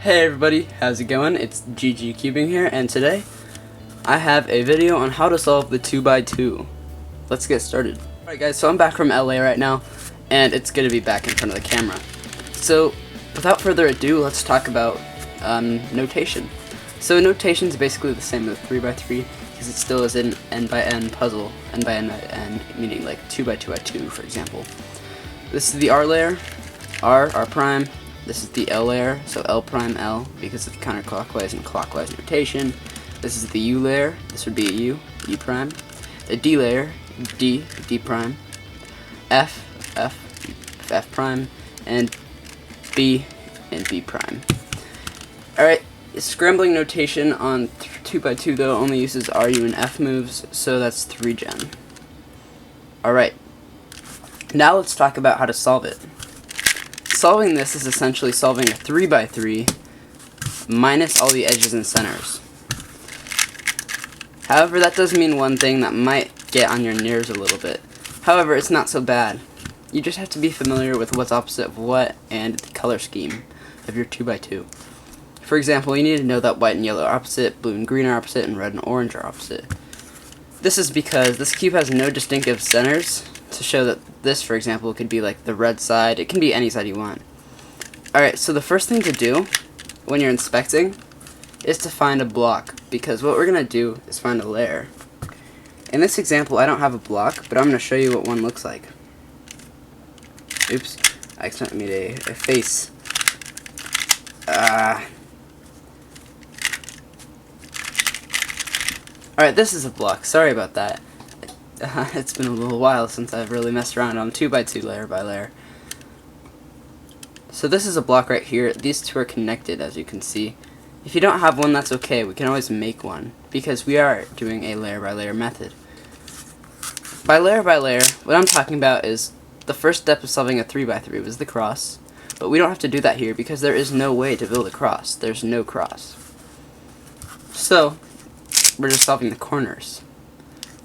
Hey everybody, how's it going? It's GGCubing here, and today I have a video on how to solve the 2x2. Let's get started. Alright guys, so I'm back from LA right now, and it's good to be back in front of the camera. So, without further ado, let's talk about notation. So notation is basically the same as 3x3, because it still is an n by n puzzle, n by n meaning like 2x2x2 for example. This is the R layer, R prime. This is the L layer, so L prime L, because of counterclockwise and clockwise notation. This is the U layer, this would be a U, U prime. The D layer, D prime. F prime, and B prime. Alright, scrambling notation on 2x2 though only uses RU and F moves, so that's 3gen. Alright, now let's talk about how to solve it. Solving this is essentially solving a 3x3 minus all the edges and centers. However, that does mean one thing that might get on your nerves a little bit. However, it's not so bad. You just have to be familiar with what's opposite of what and the color scheme of your 2x2. For example, you need to know that white and yellow are opposite, blue and green are opposite, and red and orange are opposite. This is because this cube has no distinctive centers, to show that this, for example, could be like the red side. It can be any side you want. Alright, so the first thing to do when you're inspecting is to find a block, because what we're going to do is find a layer. In this example, I don't have a block, but I'm going to show you what one looks like. Oops, I accidentally made a face. Alright, this is a block. Sorry about that. It's been a little while since I've really messed around on 2x2 layer by layer. So this is a block right here. These two are connected, as you can see. If you don't have one, that's okay. We can always make one, because we are doing a layer by layer method. By layer, what I'm talking about is the first step of solving a 3x3 was the cross, but we don't have to do that here because there is no way to build a cross. There's no cross. So we're just solving the corners.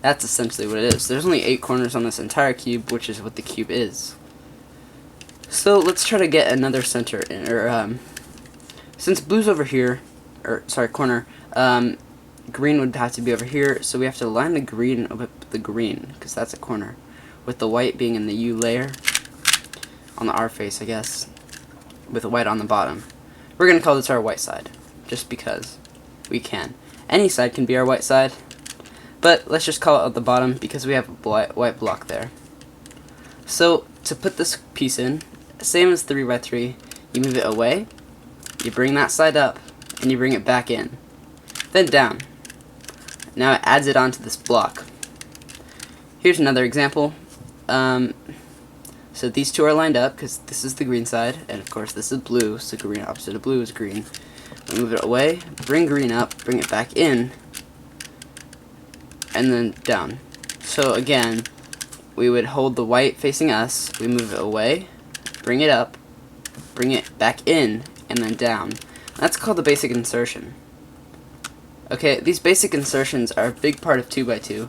That's essentially what it is. There's only 8 corners on this entire cube, which is what the cube is. So let's try to get another center in, or since blue's over here, or sorry, corner, green would have to be over here, so we have to line the green with the green, because that's a corner, with the white being in the U layer, on the R face, I guess, with the white on the bottom. We're going to call this our white side, just because we can. Any side can be our white side, but let's just call it at the bottom because we have a white block there. So to put this piece in, same as 3x3, you move it away, you bring that side up, and you bring it back in, then down. Now it adds it onto this block. Here's another example. So these two are lined up because this is the green side, and of course this is blue, so green opposite of blue is green. We move it away, bring green up, bring it back in, and then down. So again, we would hold the white facing us, we move it away, bring it up, bring it back in, and then down. That's called the basic insertion. Okay, these basic insertions are a big part of 2x2,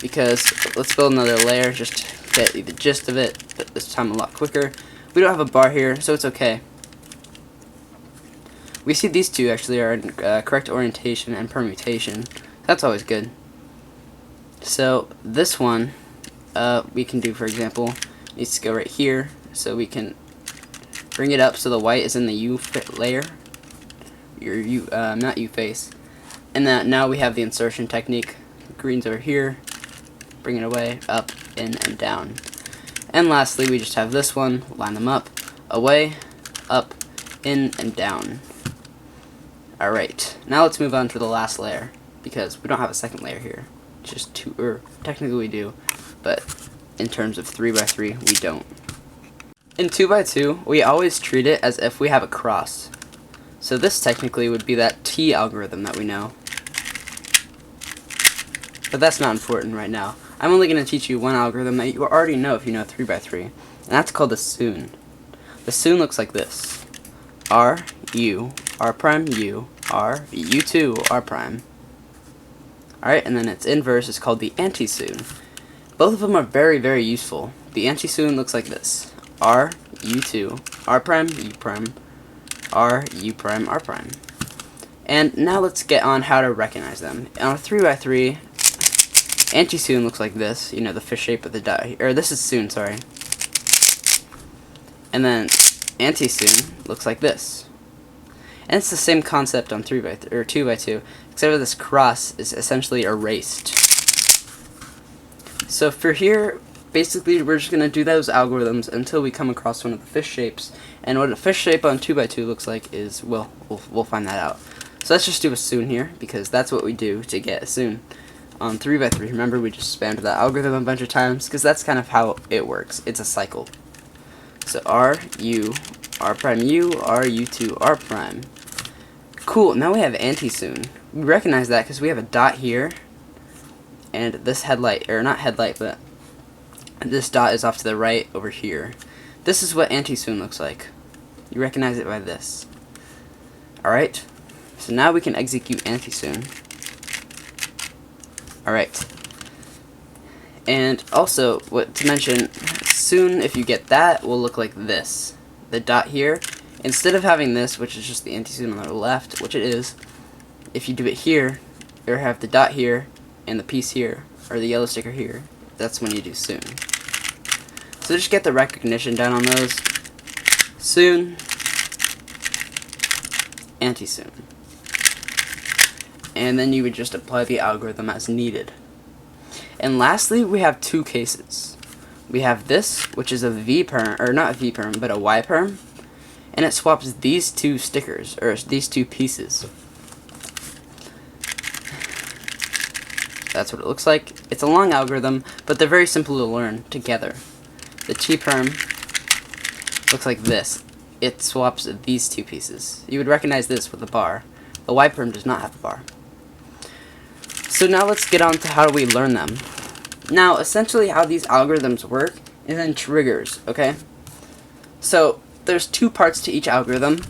because let's build another layer just to get the gist of it, but this time a lot quicker. We don't have a bar here, so it's okay. We see these two actually are in correct orientation and permutation. That's always good. So this one we can do, for example, needs to go right here, so we can bring it up so the white is in the U layer, not U face, and now we have the insertion technique. Green's over here, bring it away, up, in, and down. And lastly, we just have this one, line them up, away, up, in, and down. Alright, now let's move on to the last layer, because we don't have a second layer here. Just two, or technically we do, but in terms of 3x3 we don't. In 2x2 we always treat it as if we have a cross, so this technically would be that T algorithm that we know, but that's not important right now. I'm only going to teach you one algorithm that you already know if you know 3x3, and that's called the Sune. The Sune looks like this: R, U, R prime, U, R, U2, R prime. Alright, and then its inverse is called the AntiSune. Both of them are very, very useful. The AntiSune looks like this: R, U2, R prime, U prime, R, U prime, R prime. And now let's get on how to recognize them. On a 3x3, AntiSune looks like this, you know, the fish shape of the dot, or this is Sune, sorry. And then AntiSune looks like this. And it's the same concept on 3x3 or 2x2, except for this cross is essentially erased. So for here, basically we're just gonna do those algorithms until we come across one of the fish shapes. And what a fish shape on 2x2 looks like is, well, we'll find that out. So let's just do a Sune here, because that's what we do to get a Sune. On 3x3, remember we just spammed that algorithm a bunch of times, because that's kind of how it works. It's a cycle. So R, U, R prime U, R, U2, R prime. Cool, now we have AntiSune. We recognize that because we have a dot here, and this headlight, or not headlight, but this dot is off to the right over here. This is what AntiSune looks like. You recognize it by this. Alright, so now we can execute AntiSune. Alright. And also, what to mention, Sune, if you get that, will look like this. The dot here, instead of having this, which is just the AntiSune on the left, which it is, if you do it here, you have the dot here, and the piece here, or the yellow sticker here. That's when you do Sune. So just get the recognition down on those. Sune, AntiSune. And then you would just apply the algorithm as needed. And lastly, we have two cases. We have this, which is a V perm, or not a V perm, but a Y perm, and it swaps these two stickers, or these two pieces. That's what it looks like. It's a long algorithm, but they're very simple to learn together. The T perm looks like this. It swaps these two pieces. You would recognize this with a bar. The Y perm does not have a bar. So now let's get on to how do we learn them. Now, essentially how these algorithms work is in triggers, okay? So, there's two parts to each algorithm,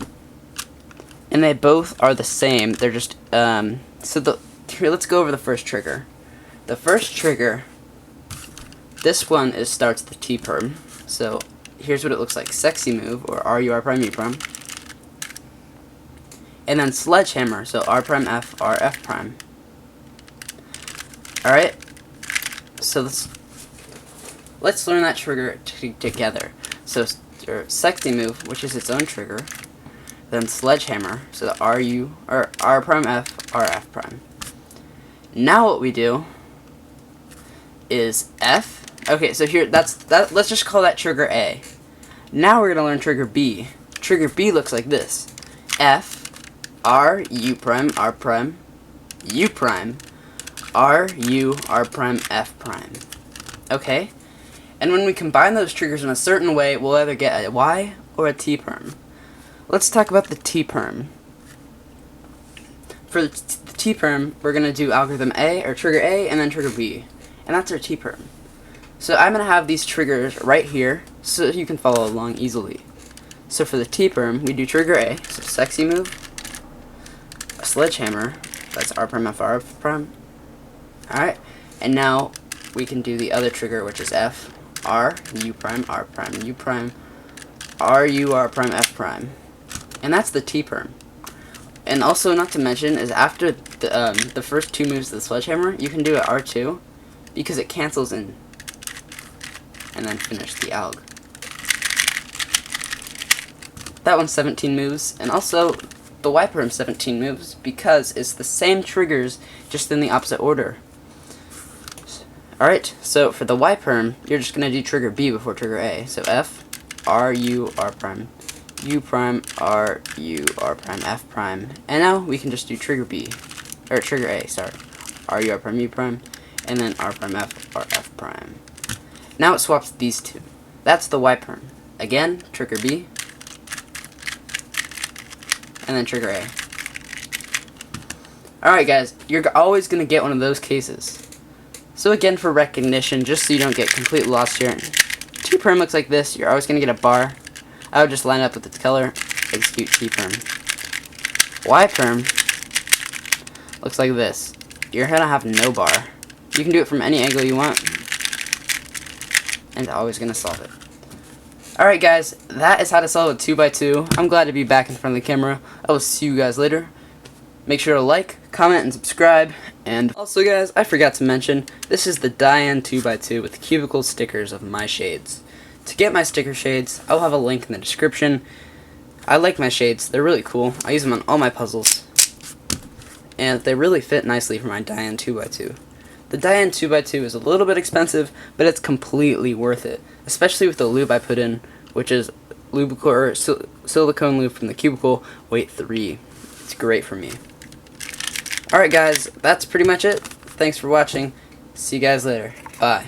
and they both are the same. They're just, here, let's go over the first trigger. The first trigger, this one starts the T perm. So, here's what it looks like. Sexy move, or R, U, R prime, U prime. And then sledgehammer, so R prime, F, R, F prime. Alright? So let's learn that trigger together. So sexy move, which is its own trigger, then sledgehammer, so the RU or R prime F, R F prime. Now what we do is F. Okay, so here let's just call that trigger A. Now we're gonna learn trigger B. Trigger B looks like this: F, R, U prime, R prime, U prime, R, U, R prime, F prime. Okay? And when we combine those triggers in a certain way, we'll either get a Y or a T perm. Let's talk about the T perm. For the T perm, we're going to do algorithm A, or trigger A, and then trigger B. And that's our T perm. So I'm going to have these triggers right here, so you can follow along easily. So for the T perm, we do trigger A, so sexy move, a sledgehammer, that's R prime, F, R prime. Alright, and now we can do the other trigger, which is F, R, U prime, R prime, U prime, R, U, R prime, F prime. And that's the T perm. And also, not to mention, is after the first two moves of the sledgehammer, you can do it R2, because it cancels in, and then finish the alg. That one's 17 moves, and also, the Y perm 17 moves, because it's the same triggers, just in the opposite order. Alright, so for the Y perm, you're just going to do trigger B before trigger A. So F, R, U, R prime, U prime, R, U, R prime, F prime. And now we can just do trigger B, or trigger A, sorry. R, U, R prime, U prime, and then R prime, F, R, F prime. Now it swaps these two. That's the Y perm. Again, trigger B, and then trigger A. Alright guys, you're always going to get one of those cases. So again, for recognition, just so you don't get completely lost here, T perm looks like this. You're always going to get a bar. I would just line up with its color, execute T perm. Y perm looks like this. You're going to have no bar. You can do it from any angle you want, and it's always going to solve it. Alright guys, that is how to solve a 2x2. I'm glad to be back in front of the camera. I will see you guys later. Make sure to like, comment, and subscribe. And also guys, I forgot to mention, this is the Diane 2x2 with cubicle stickers of my shades. To get my sticker shades, I'll have a link in the description. I like my shades, they're really cool. I use them on all my puzzles. And they really fit nicely for my Diane 2x2. The Diane 2x2 is a little bit expensive, but it's completely worth it. Especially with the lube I put in, which is silicone lube from the cubicle, weight 3. It's great for me. Alright guys, that's pretty much it. Thanks for watching. See you guys later. Bye.